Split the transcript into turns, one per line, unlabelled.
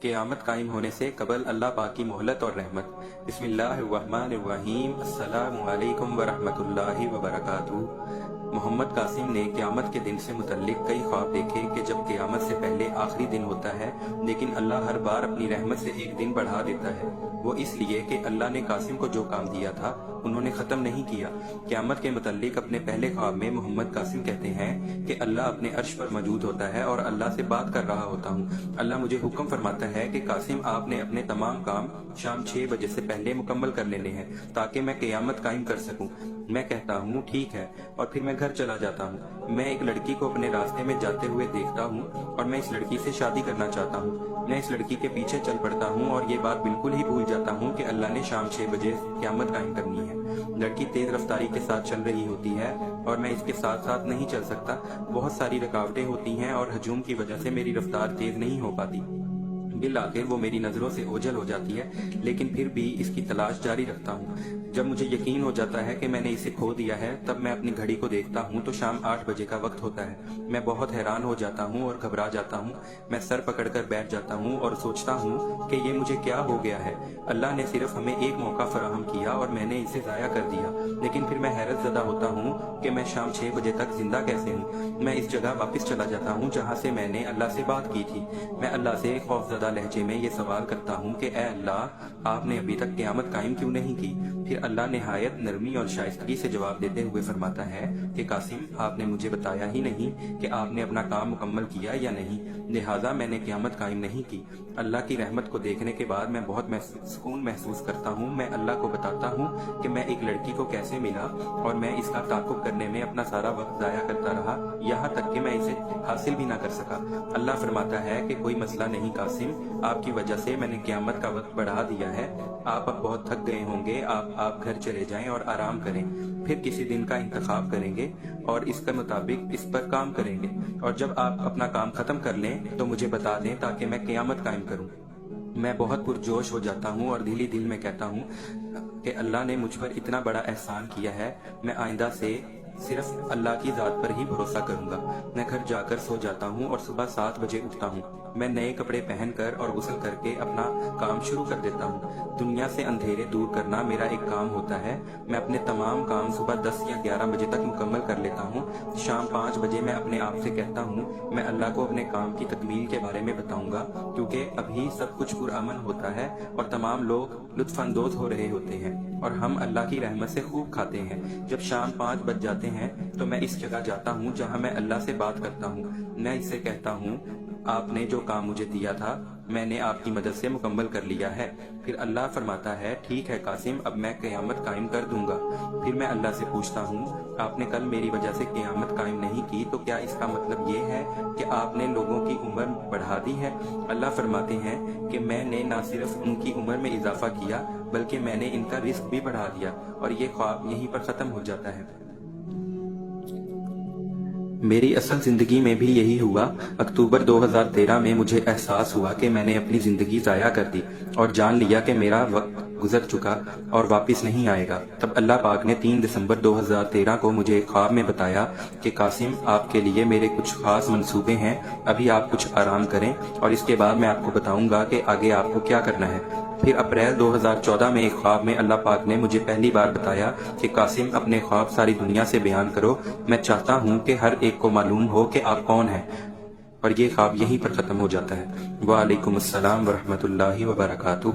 قیامت قائم ہونے سے قبل اللہ پاک کی مہلت اور رحمت۔ بسم اللہ الرحمن الرحیم۔ السلام علیکم ورحمۃ اللہ وبرکاتہ۔ محمد قاسم نے قیامت کے دن سے متعلق کئی خواب دیکھے کہ جب قیامت سے پہلے آخری دن ہوتا ہے، لیکن اللہ ہر بار اپنی رحمت سے ایک دن بڑھا دیتا ہے۔ وہ اس لیے کہ اللہ نے قاسم کو جو کام دیا تھا انہوں نے ختم نہیں کیا۔ قیامت کے متعلق اپنے پہلے خواب میں محمد قاسم کہتے ہیں کہ اللہ اپنے عرش پر موجود ہوتا ہے اور اللہ سے بات کر رہا ہوتا ہوں۔ اللہ مجھے حکم فرماتا ہے کہ قاسم آپ نے اپنے تمام کام شام 6 بجے سے پہلے مکمل کر لینے ہیں تاکہ میں قیامت قائم کر سکوں۔ میں کہتا ہوں ٹھیک ہے، اور پھر میں گھر چلا جاتا ہوں۔ میں ایک لڑکی کو اپنے راستے میں جاتے ہوئے دیکھتا ہوں اور میں اس لڑکی سے شادی کرنا چاہتا ہوں۔ میں اس لڑکی کے پیچھے چل پڑتا ہوں اور یہ بات بالکل ہی بھول جاتا ہوں کہ اللہ نے شام 6 بجے قیامت قائم کرنی ہے۔ لڑکی تیز رفتاری کے ساتھ چل رہی ہوتی ہے اور میں اس کے ساتھ ساتھ نہیں چل سکتا۔ بہت ساری رکاوٹیں ہوتی ہیں اور ہجوم کی وجہ سے میری رفتار تیز نہیں ہو پاتی۔ بالآخر وہ میری نظروں سے اوجھل ہو جاتی ہے، لیکن پھر بھی اس کی تلاش جاری رکھتا ہوں۔ جب مجھے یقین ہو جاتا ہے کہ میں نے اسے کھو دیا ہے، تب میں اپنی گھڑی کو دیکھتا ہوں تو شام 8 بجے کا وقت ہوتا ہے۔ میں بہت حیران ہو جاتا ہوں اور گھبرا جاتا ہوں۔ میں سر پکڑ کر بیٹھ جاتا ہوں اور سوچتا ہوں کہ یہ مجھے کیا ہو گیا ہے۔ اللہ نے صرف ہمیں ایک موقع فراہم کیا اور میں نے اسے ضائع کر دیا، لیکن پھر میں حیرت زدہ ہوتا ہوں کہ میں شام 6 بجے تک زندہ کیسے ہوں۔ میں اس جگہ واپس چلا جاتا ہوں جہاں سے میں نے اللہ سے بات کی تھی۔ میں اللہ سے خوف زدہ لہجے میں یہ سوال کرتا ہوں کہ اے اللہ، آپ نے ابھی تک قیامت قائم کیوں نہیں کی؟ پھر اللہ نہایت نرمی اور شائستگی سے جواب دیتے ہوئے فرماتا ہے کہ قاسم، آپ نے مجھے بتایا ہی نہیں کہ آپ نے اپنا کام مکمل کیا یا نہیں، لہٰذا میں نے قیامت قائم نہیں کی۔ اللہ کی رحمت کو دیکھنے کے بعد میں بہت سکون محسوس کرتا ہوں۔ میں اللہ کو بتاتا ہوں کہ میں ایک لڑکی کو کیسے ملا اور میں اس کا تعاقب کرنے میں اپنا سارا وقت ضائع کرتا رہا، یہاں تک کہ میں اسے حاصل بھی نہ کر سکا۔ اللہ فرماتا ہے کہ کوئی مسئلہ نہیں قاسم، آپ کی وجہ سے میں نے قیامت کا وقت بڑھا دیا ہے۔ آپ اب بہت تھک گئے ہوں گے، آپ گھر چلے جائیں اور آرام کریں، پھر کسی دن کا انتخاب کریں گے اور اس کے مطابق اس پر کام کریں گے، اور جب آپ اپنا کام ختم کر لیں تو مجھے بتا دیں تاکہ میں قیامت قائم کروں۔ میں بہت پرجوش ہو جاتا ہوں اور دل ہی دل میں کہتا ہوں کہ اللہ نے مجھ پر اتنا بڑا احسان کیا ہے، میں آئندہ سے صرف اللہ کی ذات پر ہی بھروسہ کروں گا۔ میں گھر جا کر سو جاتا ہوں اور صبح 7 بجے اٹھتا ہوں۔ میں نئے کپڑے پہن کر اور غسل کر کے اپنا کام شروع کر دیتا ہوں۔ دنیا سے اندھیرے دور کرنا میرا ایک کام ہوتا ہے۔ میں اپنے تمام کام صبح 10 یا 11 بجے تک مکمل کر لیتا ہوں۔ شام 5 بجے میں اپنے آپ سے کہتا ہوں میں اللہ کو اپنے کام کی تکمیل کے بارے میں بتاؤں گا، کیونکہ ابھی سب کچھ پرامن ہوتا ہے اور تمام لوگ لطف اندوز ہو رہے ہوتے ہیں اور ہم اللہ کی رحمت سے خوب کھاتے ہیں۔ جب شام 5 بج جاتے ہیں تو میں اس جگہ جاتا ہوں جہاں میں اللہ سے بات کرتا ہوں۔ میں اس سے کہتا ہوں آپ نے جو کام مجھے دیا تھا میں نے آپ کی مدد سے مکمل کر لیا ہے۔ پھر اللہ فرماتا ہے ٹھیک ہے قاسم، اب میں قیامت قائم کر دوں گا۔ پھر میں اللہ سے پوچھتا ہوں آپ نے کل میری وجہ سے قیامت قائم نہیں کی، تو کیا اس کا مطلب یہ ہے کہ آپ نے لوگوں کی عمر بڑھا دی ہے؟ اللہ فرماتے ہیں کہ میں نے نہ صرف ان کی عمر میں اضافہ کیا بلکہ میں نے ان کا رزق بھی بڑھا دیا، اور یہ خواب یہیں پر ختم ہو جاتا ہے۔ میری اصل زندگی میں بھی یہی ہوا۔ اکتوبر 2013 میں مجھے احساس ہوا کہ میں نے اپنی زندگی ضائع کر دی اور جان لیا کہ میرا وقت گزر چکا اور واپس نہیں آئے گا۔ تب اللہ پاک نے 3 دسمبر 2013 کو مجھے ایک خواب میں بتایا کہ قاسم، آپ کے لیے میرے کچھ خاص منصوبے ہیں، ابھی آپ کچھ آرام کریں اور اس کے بعد میں آپ کو بتاؤں گا کہ آگے آپ کو کیا کرنا ہے۔ پھر اپریل 2014 میں ایک خواب میں اللہ پاک نے مجھے پہلی بار بتایا کہ قاسم، اپنے خواب ساری دنیا سے بیان کرو، میں چاہتا ہوں کہ ہر ایک کو معلوم ہو کہ آپ کون ہیں، اور یہ خواب یہیں پر ختم ہو جاتا ہے۔ وعلیکم السلام ورحمۃ اللہ وبرکاتہ۔